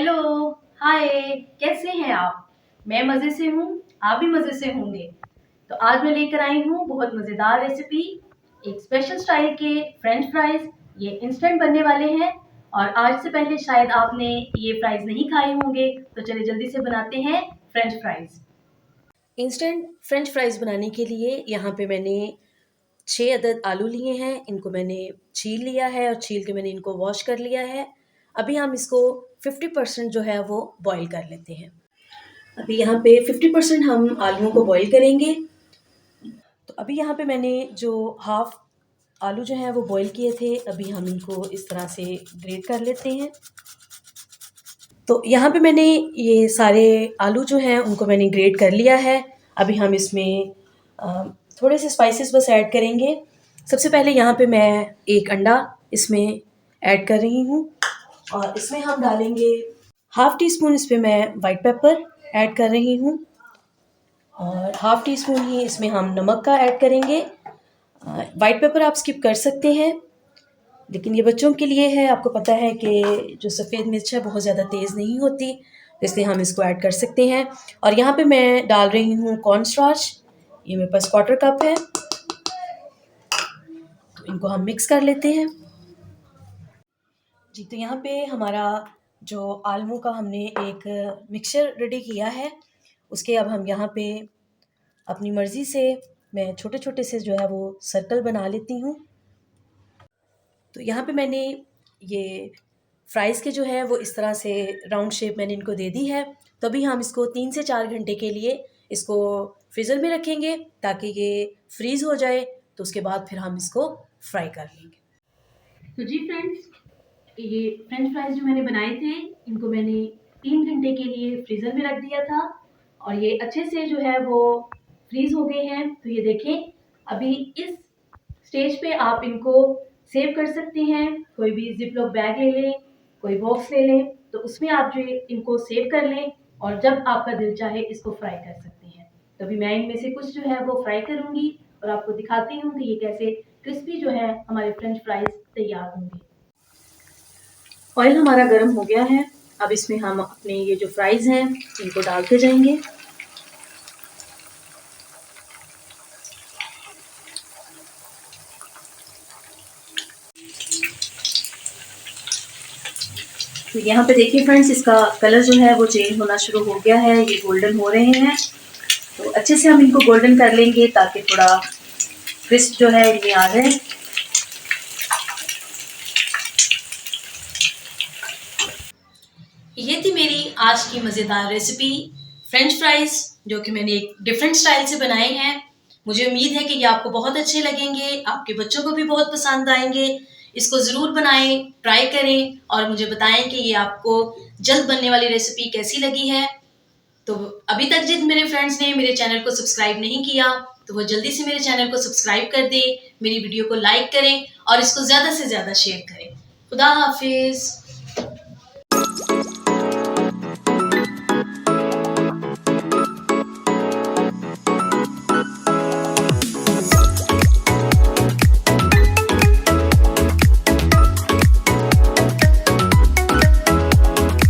Hello. हाय। कैसे हैं आप? मैं मज़े से हूँ। आप भी मज़े से होंगे। तो आज मैं लेकर आई हूँ बहुत मज़ेदार रेसिपी, एक स्पेशल स्टाइल के फ्रेंच फ्राइज़। ये इंस्टेंट बनने वाले हैं और आज से पहले शायद आपने ये फ्राइज़ नहीं खाए होंगे, तो चलिए जल्दी से बनाते हैं French fries. Instant French fries बनाने के लिए यहाँ पे मैंने 6 अदद आलू लिए हैं। इनको मैंने छील लिया है और छील के मैंने इनको वॉश कर लिया है। अभी हम इसको 50% जो है वो बॉईल कर लेते हैं। अभी यहाँ पे 50% हम आलूओं को बॉईल करेंगे। तो अभी यहाँ पे मैंने जो हाफ़ आलू जो हैं वो बॉईल किए थे, अभी हम इनको इस तरह से ग्रेट कर लेते हैं। तो यहाँ पे मैंने ये सारे आलू जो हैं उनको मैंने ग्रेट कर लिया है। अभी हम इसमें अ, थोड़े से स्पाइसेस बस ऐड करेंगे। सबसे पहले यहाँ पे मैं एक अंडा इसमें ऐड कर रही हूँ और इसमें हम डालेंगे हाफ़ टी स्पून। इस पे मैं वाइट पेपर ऐड कर रही हूँ और हाफ़ टी स्पून ही इसमें हम नमक का ऐड करेंगे। वाइट पेपर आप स्किप कर सकते हैं, लेकिन ये बच्चों के लिए है। आपको पता है कि जो सफ़ेद मिर्च है बहुत ज़्यादा तेज़ नहीं होती, तो इसलिए हम इसको ऐड कर सकते हैं। और यहाँ पे मैं डाल रही हूँ कॉर्न स्टार्च। ये मेरे पास क्वार्टर कप है, तो इनको हम मिक्स कर लेते हैं। जी, तो यहाँ पे हमारा जो आलू का हमने एक मिक्सचर रेडी किया है, उसके अब हम यहाँ पे अपनी मर्ज़ी से मैं छोटे-छोटे से जो है वो सर्कल बना लेती हूँ। तो यहाँ पे मैंने ये फ्राइज़ के जो है वो इस तरह से राउंड शेप मैंने इनको दे दी है। तो अभी हम इसको 3 से 4 घंटे के लिए इसको फ्रीज़र में रखेंगे ताकि ये फ्रीज़ हो जाए, तो उसके बाद फिर हम इसको फ्राई कर लेंगे। तो जी फ्रेंड्स, ये फ्रेंच फ्राइज़ जो मैंने बनाए थे, इनको मैंने 3 घंटे के लिए फ्रीज़र में रख दिया था और ये अच्छे से जो है वो फ्रीज़ हो गए हैं। तो ये देखें, अभी इस स्टेज पे आप इनको सेव कर सकते हैं। कोई भी ज़िप-लॉक बैग ले लें, कोई बॉक्स ले लें, तो उसमें आप जो इनको सेव कर लें और जब आपका दिल चाहे इसको फ्राई कर सकते हैं। तो अभी मैं इनमें से कुछ जो है वो फ्राई करूँगी और आपको दिखाती हूँ कि ये कैसे क्रिस्पी जो है हमारे फ्रेंच फ्राइज़ तैयार होंगे। ऑयल हमारा गर्म हो गया है। अब इसमें हम अपने ये जो फ्राइज़ हैं इनको डालते जाएँगे। तो यहाँ पे देखिए फ्रेंड्स, इसका कलर जो है वो चेंज होना शुरू हो गया है, ये गोल्डन हो रहे हैं। तो अच्छे से हम इनको गोल्डन कर लेंगे ताकि थोड़ा क्रिस्प जो है इनमें आ जाए। ये थी मेरी आज की मज़ेदार रेसिपी फ्रेंच फ्राइज़, जो कि मैंने एक डिफरेंट स्टाइल से बनाए हैं। मुझे उम्मीद है कि ये आपको बहुत अच्छे लगेंगे, आपके बच्चों को भी बहुत पसंद आएँगे। इसको ज़रूर बनाएँ, ट्राई करें और मुझे बताएँ कि ये आपको जल्द बनने वाली रेसिपी कैसी लगी है। तो अभी तक जिन मेरे फ्रेंड्स ने मेरे चैनल को सब्सक्राइब नहीं किया, तो वो जल्दी से मेरे चैनल को सब्सक्राइब कर दें, मेरी वीडियो को लाइक करें और इसको ज़्यादा से ज़्यादा शेयर करें। खुदा हाफ़िज़।